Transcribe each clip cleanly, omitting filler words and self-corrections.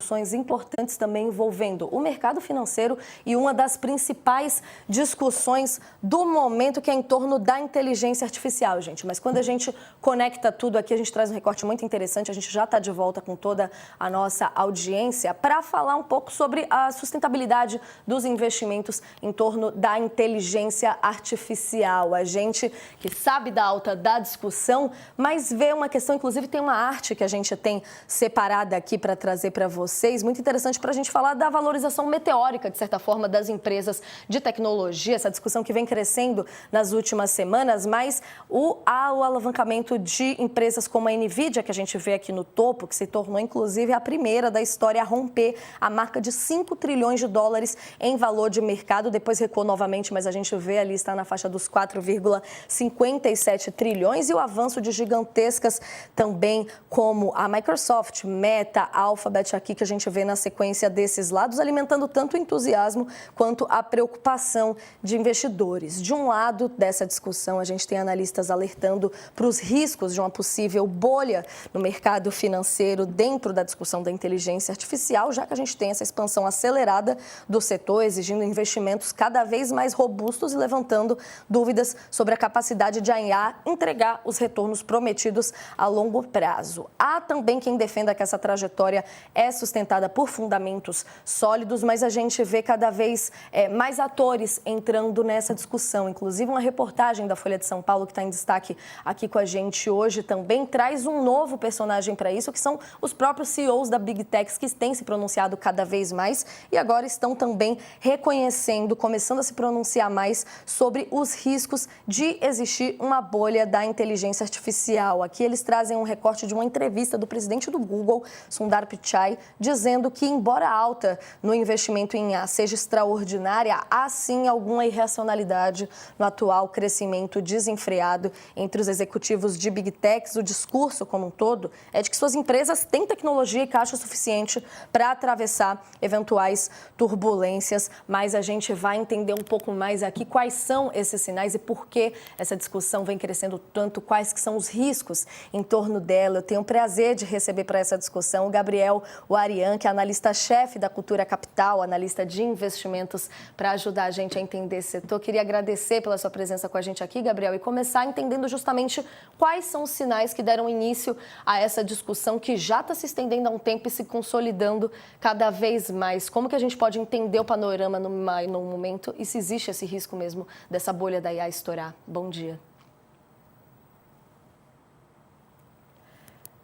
discussões importantes também envolvendo o mercado financeiro e uma das principais discussões do momento, que é em torno da inteligência artificial, gente. Mas quando a gente conecta tudo aqui, a gente traz um recorte muito interessante. A gente já está de volta com toda a nossa audiência para falar um pouco sobre a sustentabilidade dos investimentos em torno da inteligência artificial. A gente que sabe da alta da discussão, mas vê uma questão, inclusive tem uma arte que a gente tem separada aqui para trazer para vocês, muito interessante para a gente falar da valorização meteórica, de certa forma, das empresas de tecnologia, essa discussão que vem crescendo nas últimas semanas, mas o alavancamento de empresas como a NVIDIA, que a gente vê aqui no topo, que se tornou, inclusive, a primeira da história a romper a marca de 5 trilhões de dólares em valor de mercado, depois recuou novamente, mas a gente vê ali, está na faixa dos 4,57 trilhões, e o avanço de gigantescas também como a Microsoft, Meta, Alphabet aqui, que a gente vê na sequência desses lados, alimentando tanto o entusiasmo quanto a preocupação de investidores. De um lado dessa discussão, a gente tem analistas alertando para os riscos de uma possível bolha no mercado financeiro dentro da discussão da inteligência artificial, já que a gente tem essa expansão acelerada do setor, exigindo investimentos cada vez mais robustos e levantando dúvidas sobre a capacidade de a IA entregar os retornos prometidos a longo prazo. Há também quem defenda que essa trajetória é sustentada por fundamentos sólidos, mas a gente vê cada vez mais atores entrando nessa discussão. Inclusive, uma reportagem da Folha de São Paulo, que está em destaque aqui com a gente hoje, também traz um novo personagem para isso, que são os próprios CEOs da Big Techs, que têm se pronunciado cada vez mais e agora estão também reconhecendo, começando a se pronunciar mais sobre os riscos de existir uma bolha da inteligência artificial. Aqui eles trazem um recorte de uma entrevista do presidente do Google, Sundar Pichai, dizendo que, embora a alta no investimento em IA seja extraordinária, há sim alguma irracionalidade no atual crescimento desenfreado entre os executivos de Big Techs. O discurso como um todo é de que suas empresas têm tecnologia e caixa suficiente para atravessar eventuais turbulências, mas a gente vai entender um pouco mais aqui quais são esses sinais e por que essa discussão vem crescendo tanto, quais que são os riscos em torno dela. Eu tenho o prazer de receber para essa discussão o Gabriel Warian, que é analista-chefe da Cultura Capital, analista de investimentos, para ajudar a gente a entender esse setor. Queria agradecer pela sua presença com a gente aqui, Gabriel, e começar entendendo justamente quais são os sinais que deram início a essa discussão que já está se estendendo há um tempo e se consolidando cada vez mais. Como que a gente pode entender o panorama no momento e se existe esse risco mesmo dessa bolha da IA estourar? Bom dia.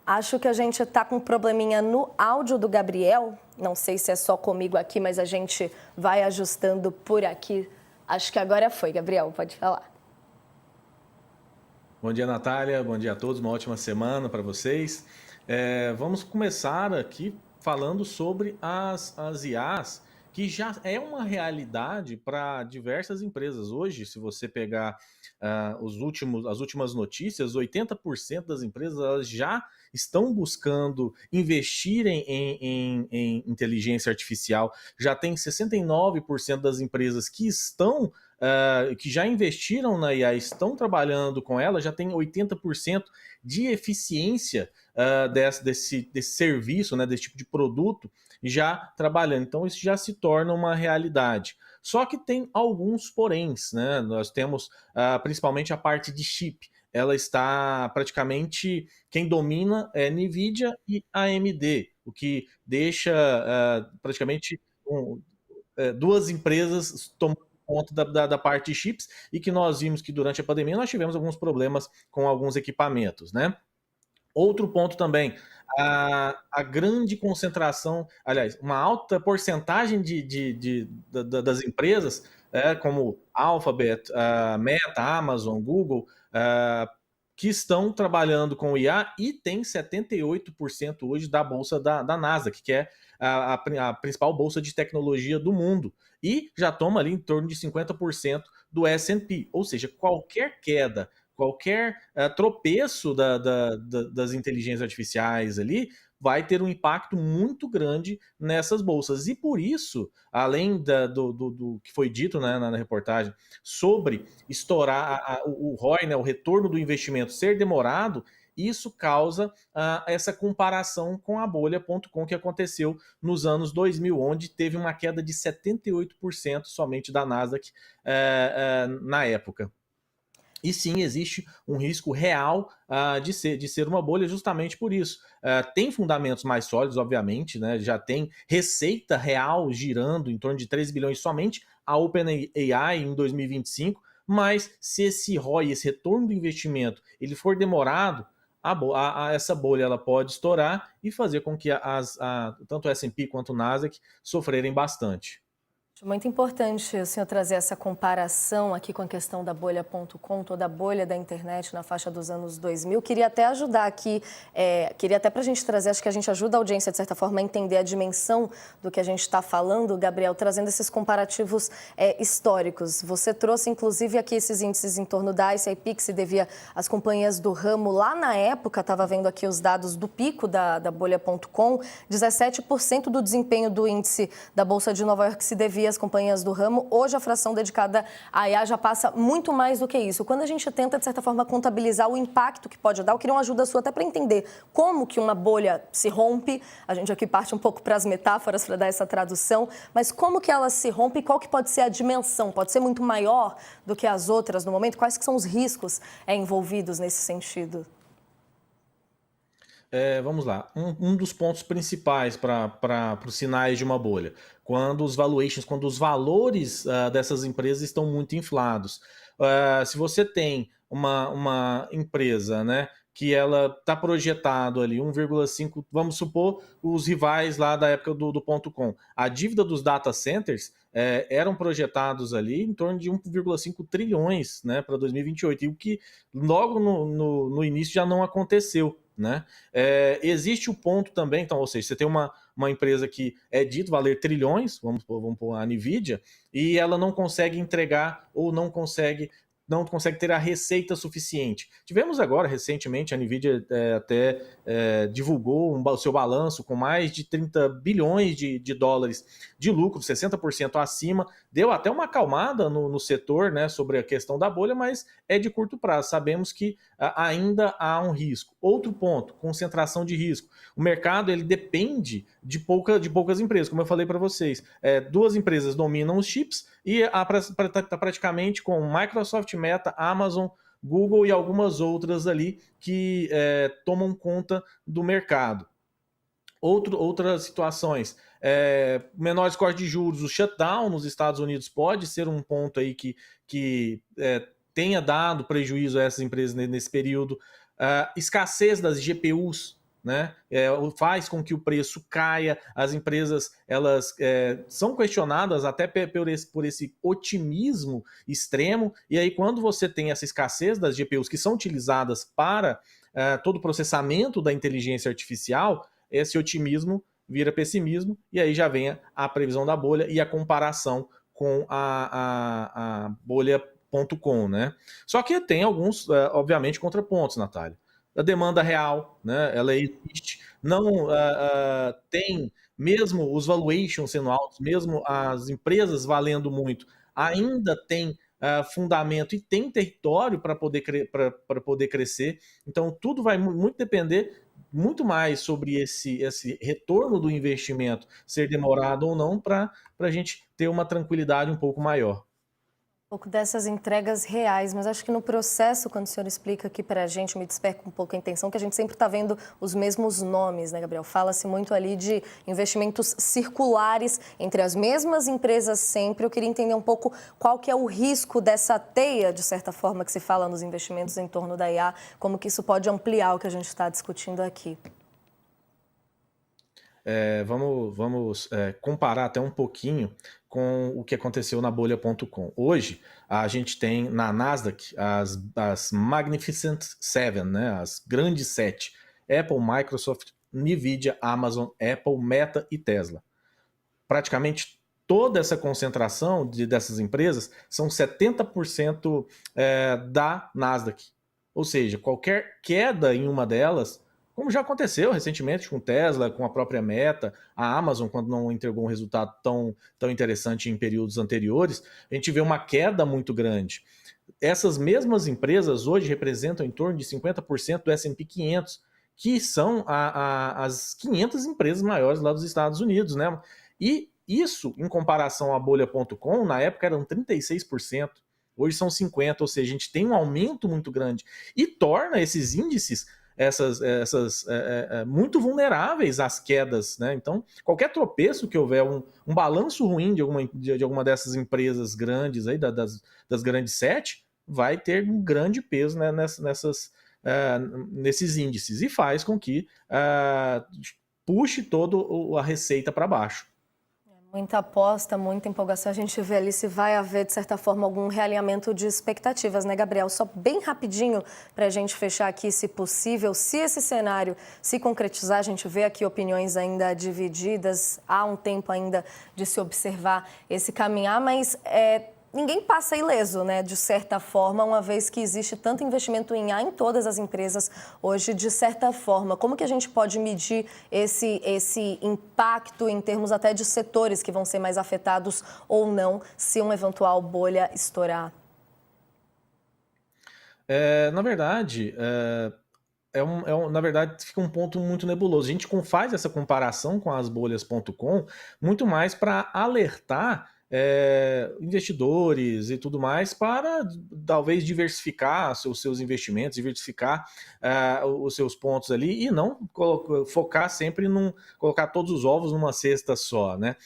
Acho que a gente está com um probleminha no áudio do Gabriel. Não sei se é só comigo aqui, mas a gente vai ajustando por aqui. Acho que agora foi, Gabriel, pode falar. Bom dia, Natália. Bom dia a todos. Uma ótima semana para vocês. Vamos começar aqui falando sobre as IAs, que já é uma realidade para diversas empresas. Hoje, se você pegar as últimas notícias, 80% das empresas elas já estão buscando investir em inteligência artificial. Já tem 69% das empresas que que já investiram na IA, estão trabalhando com ela, já tem 80% de eficiência desse serviço, né, desse tipo de produto, já trabalhando. Então, isso já se torna uma realidade. Só que tem alguns poréns, né? Nós temos principalmente a parte de chip. Ela está praticamente, quem domina é NVIDIA e AMD, o que deixa praticamente duas empresas tomando conta da parte de chips, e que nós vimos que durante a pandemia nós tivemos alguns problemas com alguns equipamentos, né? Outro ponto também, a grande concentração, aliás, uma alta porcentagem das empresas, como Alphabet, Meta, Amazon, Google, que estão trabalhando com IA, e tem 78% hoje da bolsa da Nasdaq, que é a principal bolsa de tecnologia do mundo, e já toma ali em torno de 50% do S&P, ou seja, qualquer queda, qualquer tropeço das inteligências artificiais ali vai ter um impacto muito grande nessas bolsas. E por isso, além do que foi dito, né, na reportagem, sobre estourar o ROI, né, o retorno do investimento ser demorado, Isso causa essa comparação com a bolha.com que aconteceu nos anos 2000, onde teve uma queda de 78% somente da Nasdaq na época. E sim, existe um risco real de ser uma bolha justamente por isso. Tem fundamentos mais sólidos, obviamente, né? Já tem receita real girando em torno de 3 bilhões somente a OpenAI em 2025, mas se esse ROI, esse retorno do investimento, ele for demorado, essa bolha ela pode estourar e fazer com que tanto o S&P quanto o Nasdaq sofrerem bastante. Muito importante o senhor trazer essa comparação aqui com a questão da bolha.com, toda a bolha da internet na faixa dos anos 2000. Queria até ajudar aqui, queria até para a gente trazer, acho que a gente ajuda a audiência, de certa forma, a entender a dimensão do que a gente está falando, Gabriel, trazendo esses comparativos históricos. Você trouxe, inclusive, aqui esses índices em torno da ICIP, que se devia às companhias do ramo. Lá na época, estava vendo aqui os dados do pico da bolha.com, 17% do desempenho do índice da Bolsa de Nova York se devia as companhias do ramo. Hoje a fração dedicada à IA já passa muito mais do que isso. Quando a gente tenta, de certa forma, contabilizar o impacto que pode dar, eu queria uma ajuda sua até para entender como que uma bolha se rompe. A gente aqui parte um pouco para as metáforas para dar essa tradução, mas como que ela se rompe e qual que pode ser a dimensão? Pode ser muito maior do que as outras no momento? Quais que são os riscos envolvidos nesse sentido? Vamos lá. Um dos pontos principais para os sinais de uma bolha, quando os valuations, quando os valores dessas empresas estão muito inflados. Se você tem uma empresa, né, que ela está projetado ali 1,5, vamos supor, os rivais lá da época do .com. A dívida dos data centers eram projetados ali em torno de 1,5 trilhões, né, para 2028, e o que logo no início já não aconteceu. Né? Existe o ponto também, então, ou seja, você tem uma empresa que é dito valer trilhões, vamos pôr a Nvidia, e ela não consegue entregar ou não consegue ter a receita suficiente. Tivemos agora, recentemente, a Nvidia até divulgou o seu balanço com mais de 30 bilhões de dólares de lucro, 60% acima, deu até uma acalmada no setor, né, sobre a questão da bolha, mas é de curto prazo. Sabemos que ainda há um risco. Outro ponto, concentração de risco. O mercado ele depende de poucas empresas, como eu falei para vocês. Duas empresas dominam os chips e está praticamente com Microsoft, Meta, Amazon, Google e algumas outras ali que tomam conta do mercado. Outras situações, menores cortes de juros, o shutdown nos Estados Unidos pode ser um ponto aí que tenha dado prejuízo a essas empresas nesse período. Escassez das GPUs, né, faz com que o preço caia. As empresas elas são questionadas até por esse otimismo extremo, e aí quando você tem essa escassez das GPUs que são utilizadas para todo o processamento da inteligência artificial, esse otimismo vira pessimismo, e aí já vem a previsão da bolha e a comparação com a bolha.com, né? Só que tem alguns, obviamente, contrapontos, Natália. A demanda real, né? Ela existe, não tem, mesmo os valuations sendo altos, mesmo as empresas valendo muito, ainda tem fundamento e tem território para poder crescer. Então, tudo vai muito depender muito mais sobre esse retorno do investimento ser demorado ou não, para a gente ter uma tranquilidade um pouco maior. Um pouco dessas entregas reais, mas acho que no processo, quando o senhor explica aqui para a gente, me desperta um pouco a intenção que a gente sempre está vendo os mesmos nomes, né, Gabriel? Fala-se muito ali de investimentos circulares entre as mesmas empresas sempre. Eu queria entender um pouco qual que é o risco dessa teia, de certa forma, que se fala nos investimentos em torno da IA, como que isso pode ampliar o que a gente está discutindo aqui. Vamos comparar até um pouquinho com o que aconteceu na bolha.com. Hoje, a gente tem na Nasdaq as Magnificent Seven, né, as grandes sete: Apple, Microsoft, Nvidia, Amazon, Apple, Meta e Tesla. Praticamente toda essa concentração dessas empresas são 70% da Nasdaq. Ou seja, qualquer queda em uma delas como já aconteceu recentemente com Tesla, com a própria Meta, a Amazon, quando não entregou um resultado tão interessante em períodos anteriores, a gente vê uma queda muito grande. Essas mesmas empresas hoje representam em torno de 50% do S&P 500, que são as 500 empresas maiores lá dos Estados Unidos, né? E isso, em comparação à Bolha.com, na época eram 36%, hoje são 50%, ou seja, a gente tem um aumento muito grande e torna esses índices muito vulneráveis às quedas, né? Então, qualquer tropeço que houver, um balanço ruim de alguma dessas empresas grandes aí, das grandes sete, vai ter um grande peso, né, nesses índices e faz com que puxe toda a receita para baixo. Muita aposta, muita empolgação. A gente vê ali se vai haver, de certa forma, algum realinhamento de expectativas, né, Gabriel? Só bem rapidinho para a gente fechar aqui, se possível. Se esse cenário se concretizar, a gente vê aqui opiniões ainda divididas. Há um tempo ainda de se observar esse caminhar, mas ninguém passa ileso, né, de certa forma, uma vez que existe tanto investimento em A em todas as empresas hoje, de certa forma. Como que a gente pode medir esse impacto em termos até de setores que vão ser mais afetados ou não se uma eventual bolha estourar? Na verdade, na verdade, fica um ponto muito nebuloso. A gente faz essa comparação com as bolhas.com muito mais para alertar investidores e tudo mais para talvez diversificar os seus investimentos, diversificar os seus pontos ali e não focar sempre colocar todos os ovos numa cesta só, né?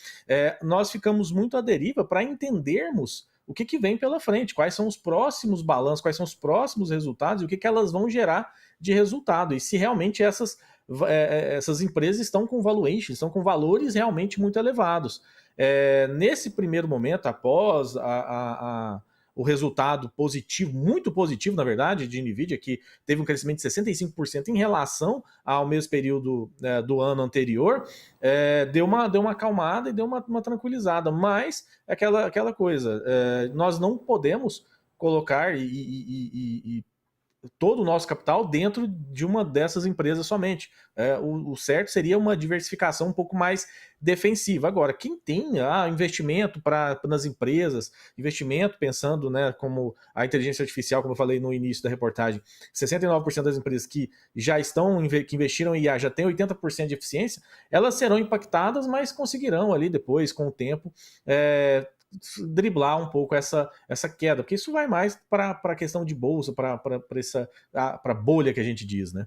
Nós ficamos muito à deriva para entendermos o que vem pela frente, quais são os próximos balanços, quais são os próximos resultados e o que elas vão gerar de resultado. E se realmente essas empresas estão com valuation, estão com valores realmente muito elevados. Nesse primeiro momento, após o resultado positivo, muito positivo, na verdade, de NVIDIA, que teve um crescimento de 65% em relação ao mesmo período do ano anterior, deu uma acalmada e deu uma tranquilizada, mas é aquela coisa, nós não podemos colocar todo o nosso capital dentro de uma dessas empresas somente. O certo seria uma diversificação um pouco mais defensiva. Agora, quem tem investimento nas empresas, investimento pensando, né, como a inteligência artificial, como eu falei no início da reportagem, 69% das empresas que já que investiram em IA já têm 80% de eficiência, elas serão impactadas, mas conseguirão ali depois, com o tempo, driblar um pouco essa queda, porque isso vai mais para a questão de bolsa, para a bolha que a gente diz, né?